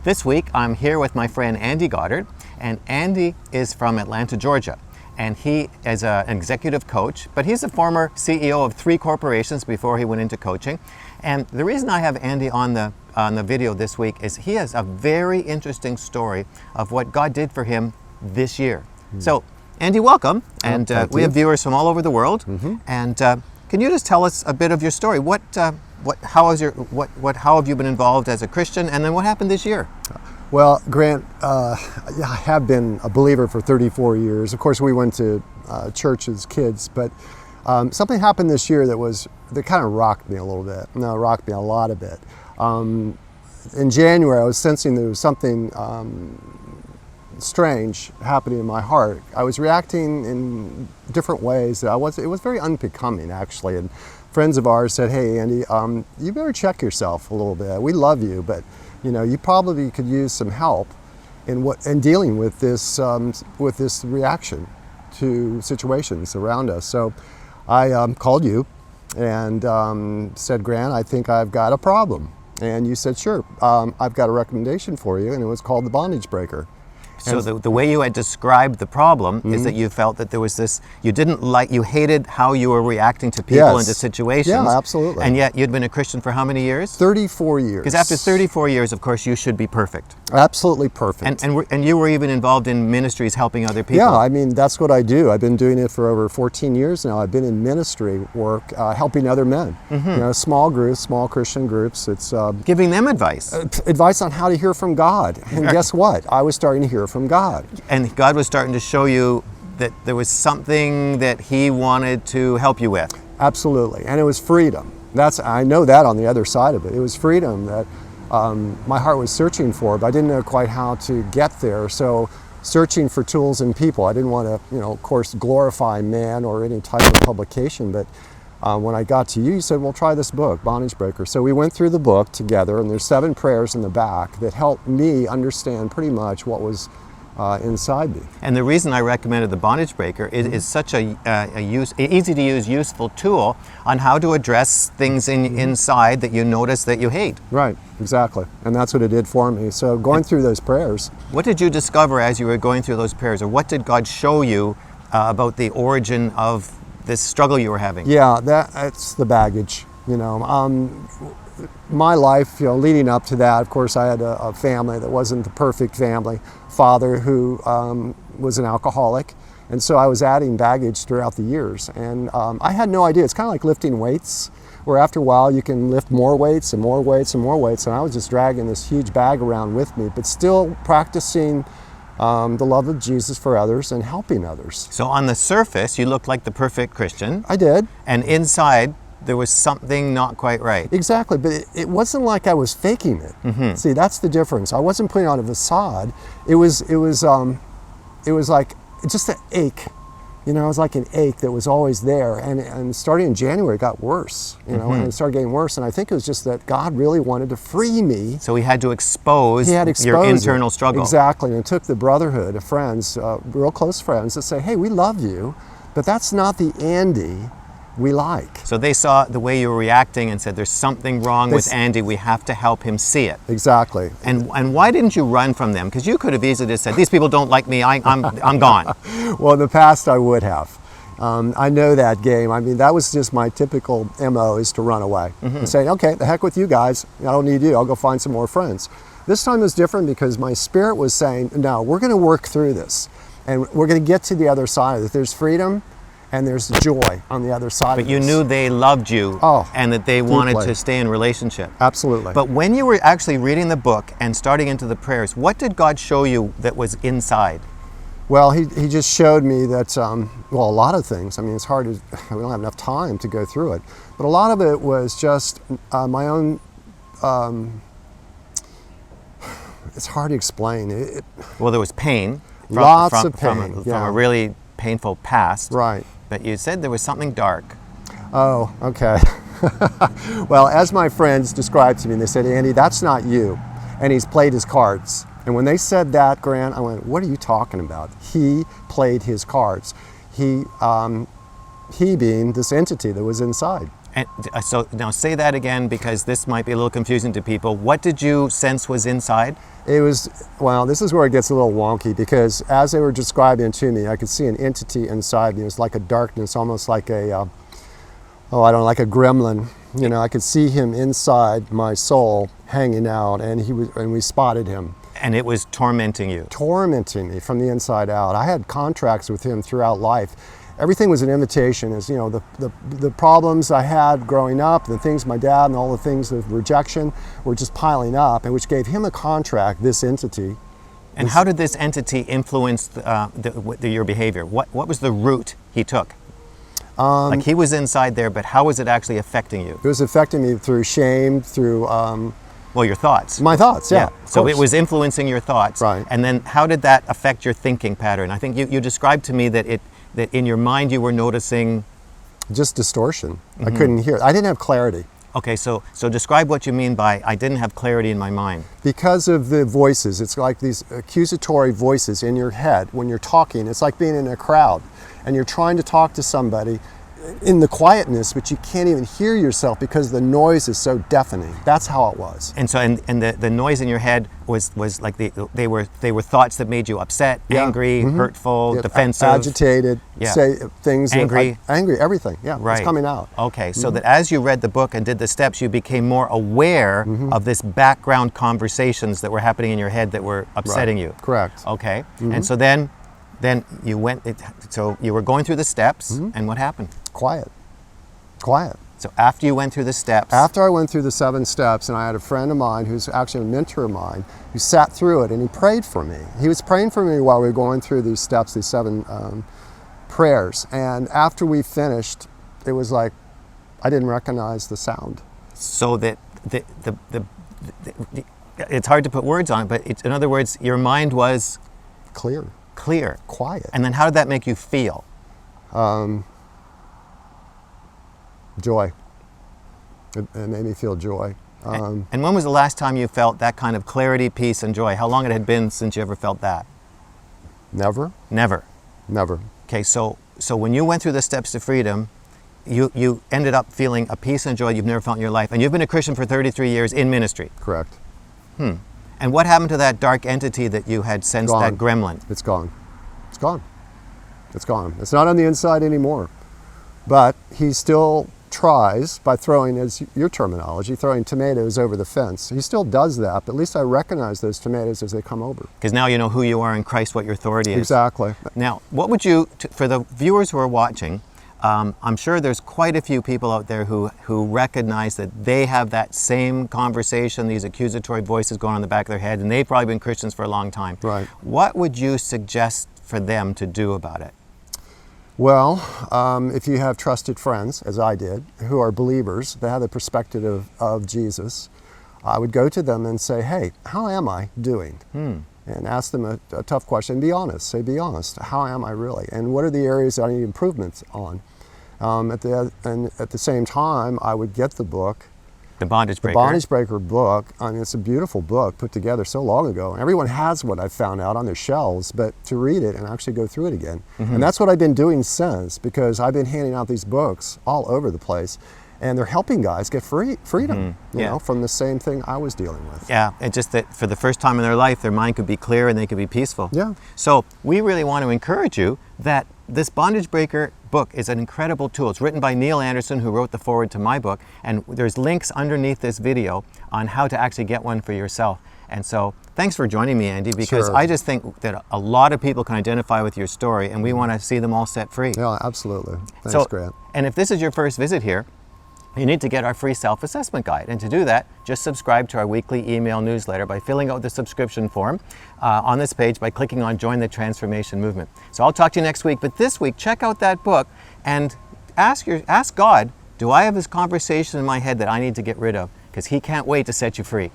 This week, I'm here with my friend Andy Goddard, and Andy is from Atlanta, Georgia. And he is an executive coach, but he's a former CEO of 3 corporations before he went into coaching. And the reason I have Andy on the video this week is he has a very interesting story of what God did for him this year. So, Andy, welcome. And we have viewers from all over the world. And can you just tell us a bit of your story? How have you been involved as a Christian, and then what happened this year? Well, Grant, I have been a believer for 34 years. Of course, we went to church as kids, but something happened this year that kind of rocked me a little bit. No, rocked me a lot of it. In January, I was sensing there was something strange happening in my heart. I was reacting in different ways that it was very unbecoming, actually. And friends of ours said, "Hey, Andy, you better check yourself a little bit. We love you, but you probably could use some help in dealing with this reaction to situations around us." So I called you and said, "Grant, I think I've got a problem." And you said, "Sure, I've got a recommendation for you," and it was called the bondage breaker. So the way you had described the problem is that you felt that there was this, you hated how you were reacting to people and to situations. Yeah, absolutely. And yet you'd been a Christian for how many years? 34 years. Because after 34 years, of course, you should be perfect. Absolutely perfect. And you were even involved in ministries helping other people. Yeah, I mean, that's what I do. I've been doing it for over 14 years now. I've been in ministry work, helping other men. Small groups, small Christian groups. It's giving them advice. Advice on how to hear from God. And guess what? I was starting to hear from God. And God was starting to show you that there was something that He wanted to help you with. Absolutely. And it was freedom. I know that on the other side of it. It was freedom that my heart was searching for, but I didn't know quite how to get there. So searching for tools and people. I didn't want to, of course, glorify man or any type of publication, but when I got to you, you said, "Well, try this book, Bondage Breaker." So we went through the book together, and there's 7 prayers in the back that helped me understand pretty much what was inside me. And the reason I recommended the Bondage Breaker is such a easy to use, useful tool on how to address things inside that you notice that you hate. Right, exactly. And that's what it did for me. So going through those prayers. What did you discover as you were going through those prayers, or what did God show you about the origin of this struggle you were having? Yeah, that's the baggage. My life, leading up to that, of course, I had a family that wasn't the perfect family. Father who was an alcoholic, and so I was adding baggage throughout the years. And I had no idea. It's kind of like lifting weights, where after a while you can lift more weights and more weights and more weights. And I was just dragging this huge bag around with me, but still practicing the love of Jesus for others and helping others. So on the surface, you looked like the perfect Christian. I did. And inside, there was something not quite right. Exactly, but it wasn't like I was faking it. See, that's the difference. I wasn't putting on a facade. It was like just an ache. It was like an ache that was always there. And starting in January, it got worse. And it started getting worse. And I think it was just that God really wanted to free me. So He had to expose your internal struggle. Exactly. And it took the brotherhood of friends, real close friends, to say, "Hey, we love you, but that's not the Andy we like." So they saw the way you were reacting and said, "There's something wrong with Andy. We have to help him see it." Exactly. And why didn't you run from them? Because you could have easily just said, "These people don't like me. I'm gone." Well, in the past, I would have. I know that game. I mean, that was just my typical MO, is to run away and say, "Okay, the heck with you guys. I don't need you. I'll go find some more friends." This time was different because my spirit was saying, "No, we're going to work through this, and we're going to get to the other side of it. There's freedom. And there's joy on the other side of it." But you knew they loved you and that they wanted to stay in relationship. Absolutely. But when you were actually reading the book and starting into the prayers, what did God show you that was inside? Well, he just showed me that, a lot of things. I mean, it's hard we don't have enough time to go through it. But a lot of it was just my own, it's hard to explain. Well, there was pain. Lots of pain. From a really painful past. Right. But you said there was something dark. Oh, okay. Well, as my friends described to me, they said, "Andy, that's not you." And he's played his cards. And when they said that, Grant, I went, "What are you talking about?" He played his cards. He being this entity that was inside. And so now say that again, because this might be a little confusing to people. What did you sense was inside? It was, well, this is where it gets a little wonky, because as they were describing it to me, I could see an entity inside me. It was like a darkness, almost like a, like a gremlin. You know, I could see him inside my soul hanging out, and we spotted him. And it was tormenting you? Tormenting me from the inside out. I had contracts with him throughout life. Everything was an invitation, as you know, the problems I had growing up, the things my dad and all the things of rejection were just piling up, and which gave him a contract, this entity. And how did this entity influence your behavior? What was the route he took? Like he was inside there, but how was it actually affecting you? It was affecting me through shame, through well, your thoughts. My thoughts, yeah. So it was influencing your thoughts. Right. And then how did that affect your thinking pattern? I think you described to me that that in your mind you were noticing just distortion. I couldn't hear. I didn't have clarity. Okay, so describe what you mean by I didn't have clarity in my mind. Because of the voices, it's like these accusatory voices in your head when you're talking. It's like being in a crowd and you're trying to talk to somebody in the quietness, but you can't even hear yourself because the noise is so deafening. That's how it was. And so, and the noise in your head was like they were thoughts that made you upset, angry, hurtful, defensive, agitated, say things, angry, angry, everything. Yeah, right. It's coming out. Okay, so that as you read the book and did the steps, you became more aware of this background conversations that were happening in your head that were upsetting you. Correct. Okay, and so then you went. So you were going through the steps, and what happened? Quiet. So after you went through the steps. After I went through the 7 steps, and I had a friend of mine who's actually a mentor of mine who sat through it and he prayed for me. He was praying for me while we were going through these steps, these 7 prayers. And after we finished, it was like I didn't recognize the sound. So that it's hard to put words on it, but in other words, your mind was clear, quiet. And then how did that make you feel? Joy. It made me feel joy. And when was the last time you felt that kind of clarity, peace, and joy? How long it had been since you ever felt that? Never. Okay, so when you went through the steps to freedom, you ended up feeling a peace and joy you've never felt in your life. And you've been a Christian for 33 years in ministry. Correct. And what happened to that dark entity that you had sensed, that gremlin? It's gone. It's gone. It's not on the inside anymore. But he still tries, by throwing, as your terminology, throwing tomatoes over the fence. He still does that, but at least I recognize those tomatoes as they come over. Because now you know who you are in Christ, what your authority is. Exactly. Now, what would you, for the viewers who are watching, I'm sure there's quite a few people out there who recognize that they have that same conversation, these accusatory voices going on in the back of their head, and they've probably been Christians for a long time. Right. What would you suggest for them to do about it? Well, if you have trusted friends, as I did, who are believers, they have the perspective of Jesus, I would go to them and say, hey, how am I doing? And ask them a tough question. Be honest. Say, be honest. How am I really? And what are the areas that I need improvements on? At the same time, I would get the book. The Bondage Breaker. The Bondage Breaker book. I mean, it's a beautiful book put together so long ago. And everyone has what I found out on their shelves, but to read it and actually go through it again. And that's what I've been doing since, because I've been handing out these books all over the place. And they're helping guys get freedom, you know, from the same thing I was dealing with. Yeah, and just that for the first time in their life, their mind could be clear and they could be peaceful. Yeah. So we really want to encourage you that this Bondage Breaker book is an incredible tool. It's written by Neil Anderson, who wrote the foreword to my book, and there's links underneath this video on how to actually get one for yourself. And so thanks for joining me, Andy, because I just think that a lot of people can identify with your story, and we want to see them all set free. Yeah, absolutely. Thanks, Grant. And if this is your first visit here, you need to get our free self-assessment guide. And to do that, just subscribe to our weekly email newsletter by filling out the subscription form on this page by clicking on Join the Transformation Movement. So I'll talk to you next week. But this week, check out that book and ask God, do I have this conversation in my head that I need to get rid of? Because He can't wait to set you free.